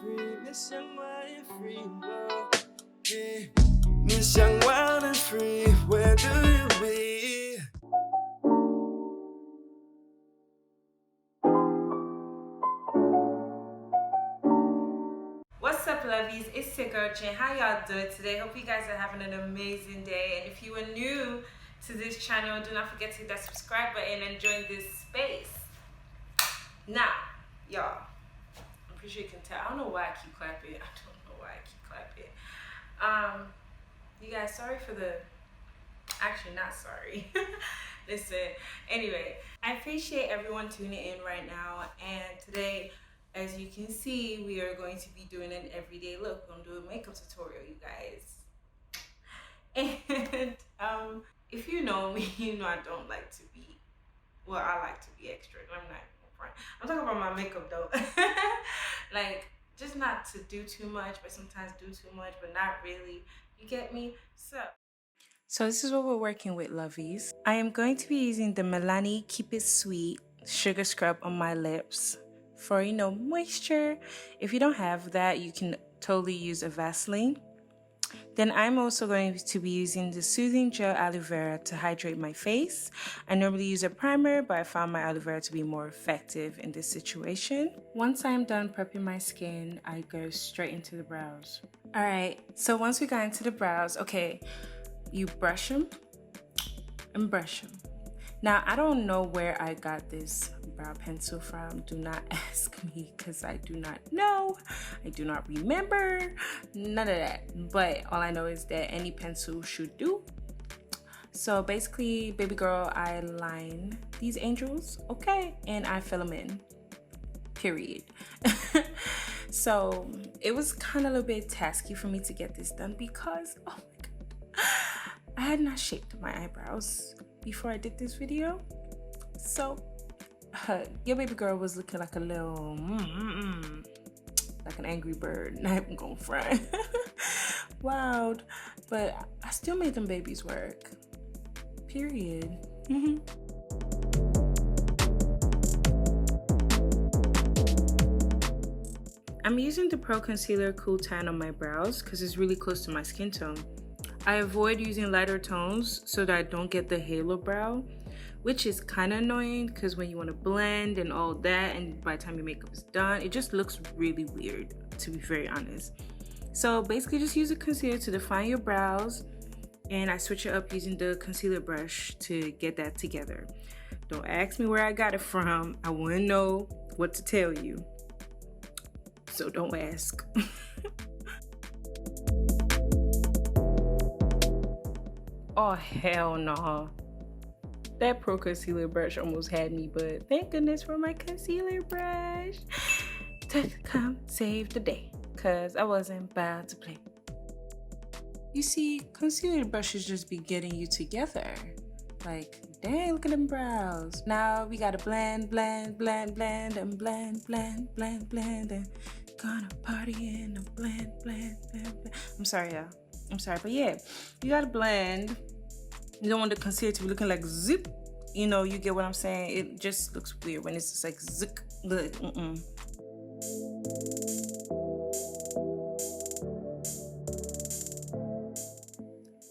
free, Miss Young, wild and free, whoa. Hey, Miss Young, wild and free, where do you be? What's up, lovies? It's your girl Jen. How y'all doing today? Hope you guys are having an amazing day. And if you are new to this channel, do not forget to hit that subscribe button and join this space. Now, y'all, I'm pretty sure you can tell. I don't know why I keep clapping. You guys, sorry for the... Actually, not sorry. Listen, anyway, I appreciate everyone tuning in right now. And today, as you can see, we are going to be doing an everyday look. We're going to do a makeup tutorial, you guys. And if you know me, you know I don't like to be, well, I like to be extra. I'm not front. I'm talking about my makeup though. Like, just not to do too much, but sometimes do too much, but not really. You get me? So this is what we're working with, lovies. I am going to be using the Milani Keep It Sweet Sugar Scrub on my lips for, you know, moisture. If you don't have that, you can totally use a Vaseline. Then I'm also going to be using the Soothing Gel Aloe Vera to hydrate my face. I normally use a primer, but I found my aloe vera to be more effective in this situation. Once I'm done prepping my skin, I go straight into the brows. Alright, so once we got into the brows, okay, you brush them and brush them. Now, I don't know where I got this brow pencil from. Do not ask me because I do not know. I do not remember. None of that. But all I know is that any pencil should do. So basically, baby girl, I line these angels, okay? And I fill them in. Period. So it was kind of a little bit tasky for me to get this done because, oh my God, I had not shaped my eyebrows before I did this video. So your baby girl was looking like a little like an angry bird. Not even gonna front. Wild, but I still made them babies work. Period. I'm using the Pro Concealer Cool Tan on my brows because it's really close to my skin tone. I avoid using lighter tones so that I don't get the halo brow, which is kind of annoying because when you want to blend and all that, and by the time your makeup is done, it just looks really weird, to be very honest. So basically just use a concealer to define your brows, and I switch it up using the concealer brush to get that together. Don't ask me where I got it from. I wouldn't know what to tell you. So don't ask. Oh, hell no. That Pro Concealer brush almost had me, but thank goodness for my concealer brush to come save the day, because I wasn't about to play. You see, concealer brushes just be getting you together. Like, dang, look at them brows. Now we gotta blend, blend, blend, blend, and blend, blend, blend, blend, and gonna party in a blend, blend, blend, blend. I'm sorry, y'all. I'm sorry, but yeah, you gotta blend. You don't want the concealer to be looking like zip. You know, you get what I'm saying? It just looks weird when it's just like zik.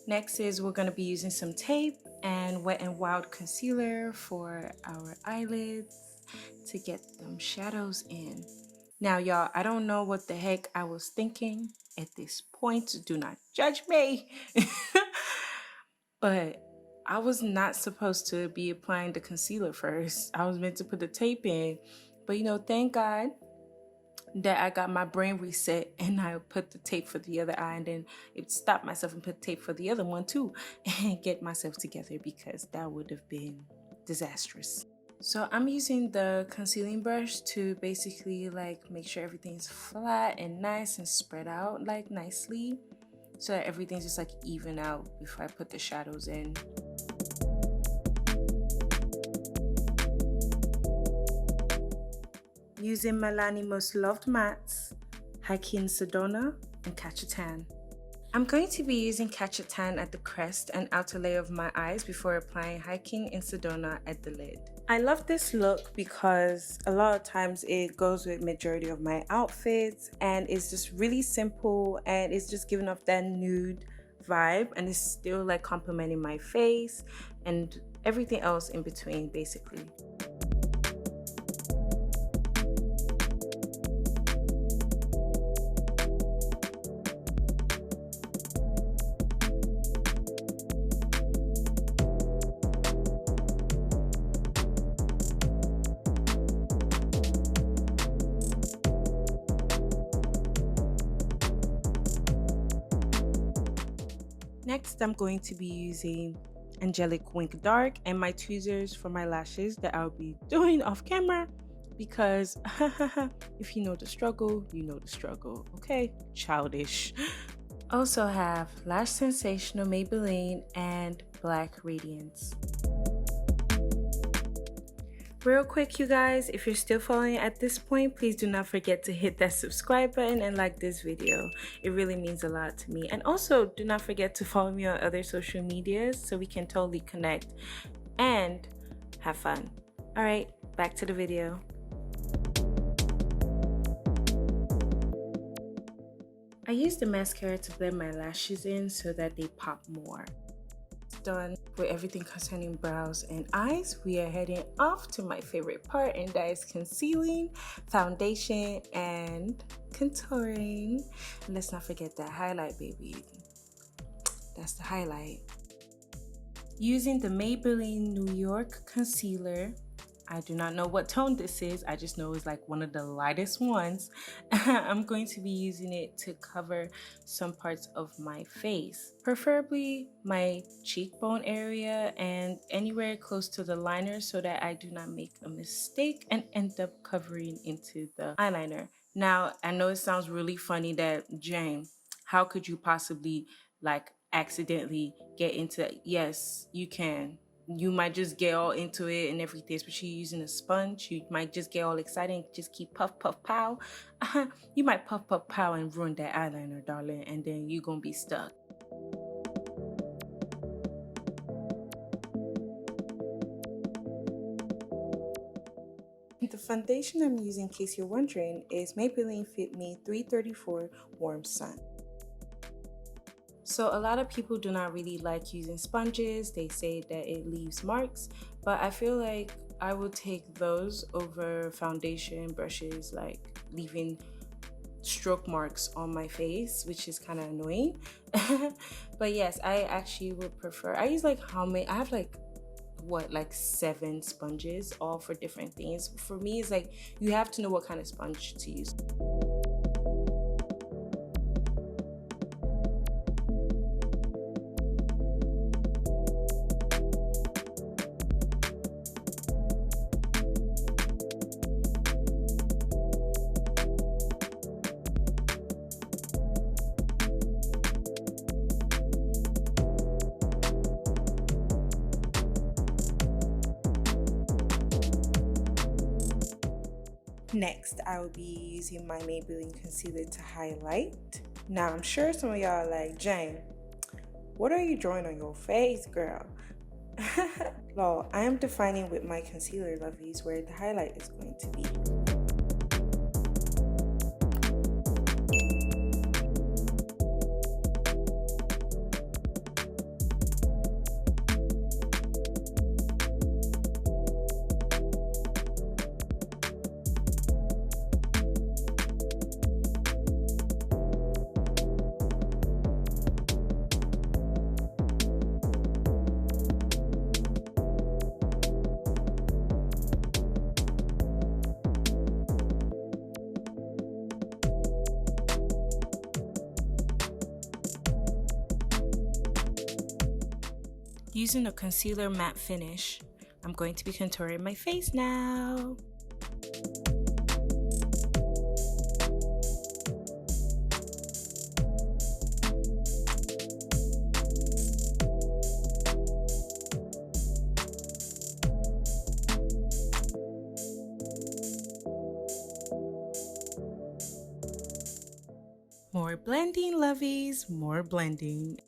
Next is we're gonna be using some tape and Wet n Wild concealer for our eyelids to get them shadows in. Now, y'all, I don't know what the heck I was thinking at this point. Do not judge me. But I was not supposed to be applying the concealer first. I was meant to put the tape in. But, you know, thank God that I got my brain reset and I put the tape for the other eye, and then it stopped myself and put tape for the other one too and get myself together, because that would have been disastrous. So I'm using the concealing brush to basically like make sure everything's flat and nice and spread out like nicely, so that everything's just like even out before I put the shadows in. Using Milani Most Loved Mattes, Hiking Sedona, and Catch a Tan. I'm going to be using Catch a Tan at the crest and outer layer of my eyes before applying Hiking in Sedona at the lid. I love this look because a lot of times it goes with majority of my outfits and it's just really simple and it's just giving off that nude vibe and it's still like complementing my face and everything else in between basically. Next, I'm going to be using Angelic Wink Dark and my tweezers for my lashes that I'll be doing off camera because if you know the struggle, you know the struggle, okay? Childish. Also have Lash Sensational Maybelline and Black Radiance. Real quick, you guys, if you're still following at this point, please do not forget to hit that subscribe button and like this video. It really means a lot to me. And also, do not forget to follow me on other social medias so we can totally connect and have fun. All right, back to the video. I use the mascara to blend my lashes in so that they pop more. Done with everything concerning brows and eyes, we are heading off to my favorite part, and that is concealing, foundation, and contouring. And let's not forget that highlight, baby. That's the highlight. Using the Maybelline New York concealer. I do not know what tone this is. I just know it's like one of the lightest ones. I'm going to be using it to cover some parts of my face, preferably my cheekbone area and anywhere close to the liner so that I do not make a mistake and end up covering into the eyeliner. Now, I know it sounds really funny that, Jane, how could you possibly like accidentally get into it? Yes, you can. You might just get all into it and everything, especially using a sponge. You might just get all excited and just keep puff, puff, pow. You might puff, puff, pow and ruin that eyeliner, darling, and then you're gonna be stuck. The foundation I'm using, in case you're wondering, is Maybelline Fit Me 334 Warm Sun. So a lot of people do not really like using sponges. They say that it leaves marks, but I feel like I would take those over foundation brushes, like leaving stroke marks on my face, which is kind of annoying. But yes, I actually would prefer, I use like how many, I have like 7 sponges, all for different things. For me, it's like you have to know what kind of sponge to use. Next, I will be using my Maybelline concealer to highlight. Now, I'm sure some of y'all are like, Jane, what are you drawing on your face, girl? Lol, I am defining with my concealer, lovelies, where the highlight is going to be. Using a concealer matte finish, I'm going to be contouring my face now. More blending, lovies, more blending.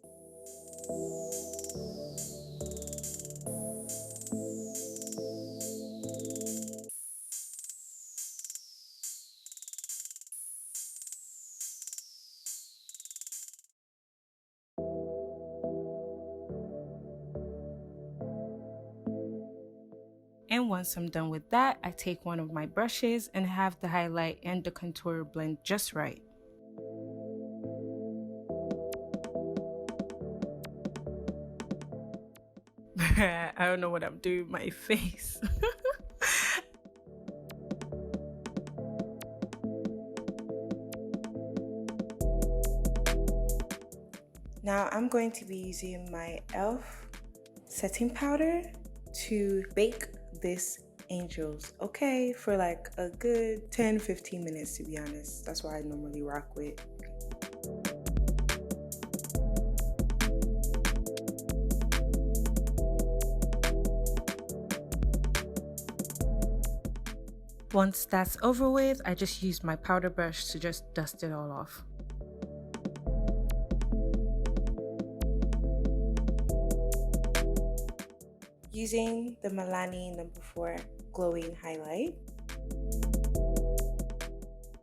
And once I'm done with that, I take one of my brushes and have the highlight and the contour blend just right. I don't know what I'm doing with my face. Now I'm going to be using my E.L.F. setting powder to bake this angels, okay, for like a good 10-15 minutes, to be honest. That's what I normally rock with. Once that's over with, I just use my powder brush to just dust it all off. Using the Milani No. 4 glowing highlight.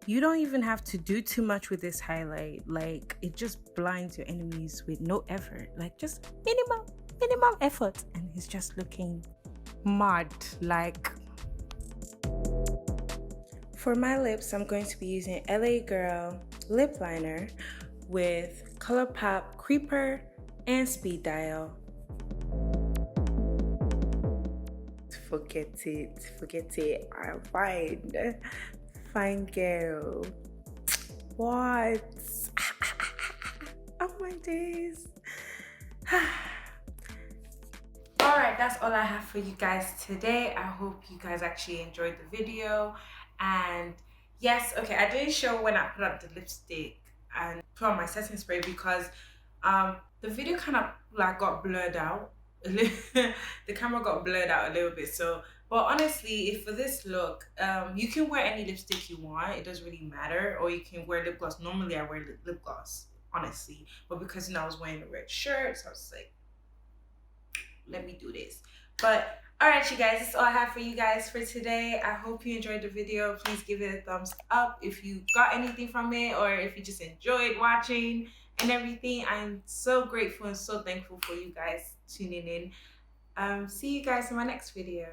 You don't even have to do too much with this highlight. Like, it just blinds your enemies with no effort. Like, just minimal effort, and it's just looking mad. Like, for my lips, I'm going to be using LA Girl lip liner with Colourpop Creeper and Speed Dial. Forget it. I'm fine girl. What? Oh my days. Alright, that's all I have for you guys today. I hope you guys actually enjoyed the video. And yes, okay, I didn't show when I put up the lipstick and put on my setting spray because the video kind of like got blurred out. The camera got blurred out a little bit, so but honestly, if for this look, you can wear any lipstick you want, it doesn't really matter, or you can wear lip gloss. Normally I wear lip gloss, honestly, but because I was wearing a red shirt, so I was like, let me do this. But all right, you guys, that's all I have for you guys for today. I hope you enjoyed the video. Please give it a thumbs up if you got anything from it, or if you just enjoyed watching and everything. I'm so grateful and so thankful for you guys tuning in. See you guys in my next video.